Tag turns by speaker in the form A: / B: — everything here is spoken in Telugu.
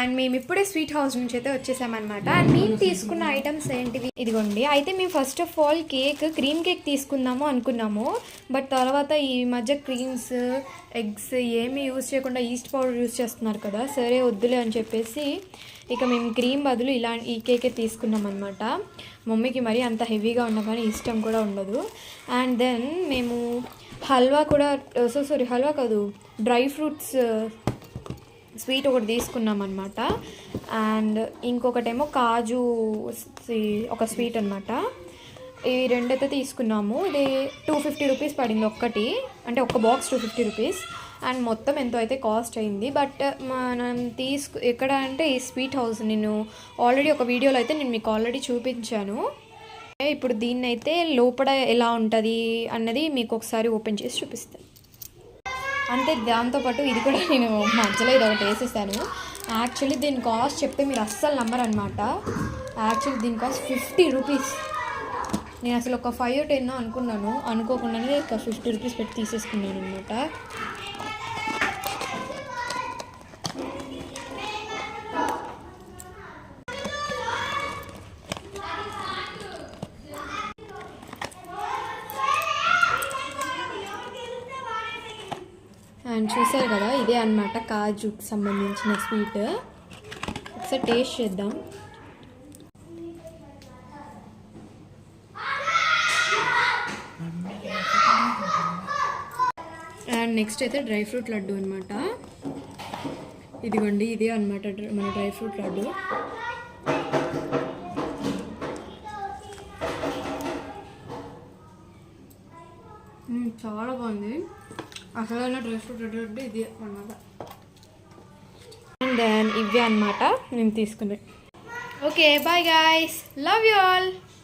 A: అండ్ మేము ఇప్పుడే స్వీట్ హౌస్ నుంచి అయితే వచ్చేసామన్నమాట. అండ్ మేము తీసుకున్న ఐటమ్స్ ఏంటివి ఇదిగోండి. అయితే మేము first of all cream cake తీసుకుందాము అనుకున్నాము. బట్ తర్వాత ఈ మధ్య క్రీమ్స్ ఎగ్స్ ఏమీ యూజ్ చేయకుండా ఈస్ట్ పౌడర్ యూజ్ చేస్తున్నారు కదా, సరే వద్దులే అని చెప్పేసి ఇక మేము క్రీమ్ బదులు ఈ కేకే తీసుకున్నాం అనమాట. మమ్మీకి మరీ అంత హెవీగా ఉన్నా కానీ ఇష్టం కూడా ఉండదు. అండ్ దెన్ మేము హల్వా కూడా హల్వా కాదు, డ్రై ఫ్రూట్స్ స్వీట్ ఒకటి తీసుకున్నాం అనమాట. అండ్ ఇంకొకటేమో కాజు ఒక స్వీట్ అనమాట. ఈ రెండైతే తీసుకున్నాము. ఇది 250 రూపీస్ పడింది ఒక్కటి, అంటే ఒక బాక్స్ 250 రూపీస్. అండ్ మొత్తం ఎంతో అయితే కాస్ట్ అయింది. బట్ మనం ఎక్కడ అంటే ఈ స్వీట్ హౌస్ నేను ఆల్రెడీ ఒక వీడియోలో అయితే నేను మీకు ఆల్రెడీ చూపించాను. ఇప్పుడు దీన్ని అయితే లోపల ఎలా ఉంటుంది అన్నది మీకు ఒకసారి ఓపెన్ చేసి చూపిస్తాను. అంతే, దాంతోపాటు ఇది కూడా నేను మధ్యలో ఇది ఒకటి వేసేసాను. యాక్చువల్లీ దీని కాస్ట్ చెప్తే మీరు అస్సలు నమ్మరు అనమాట. యాక్చువల్లీ దీని కాస్ట్ 50 రూపీస్. నేను అసలు ఒక 5 or 10 అనుకున్నాను, అనుకోకుండానే ఒక 50 రూపీస్ పెట్టి తీసేసుకున్నాను అనమాట. అండ్ చూసారు కదా, ఇదే అనమాట కాజుకి సంబంధించిన స్వీట్. ఒకసారి టేస్ట్ చేద్దాం. అండ్ నెక్స్ట్ అయితే డ్రై ఫ్రూట్ లడ్డు అనమాట. ఇదిగోండి, ఇదే అనమాట మన డ్రై ఫ్రూట్ లడ్డు. చాలా బాగుంది. అసలు డ్రై ఫ్రూట్ లడ్డు అంటే ఇది అనమాట. అండ్ దెన్ ఇవే అనమాట మేము తీసుకున్నాం. Okay, bye guys, love you all.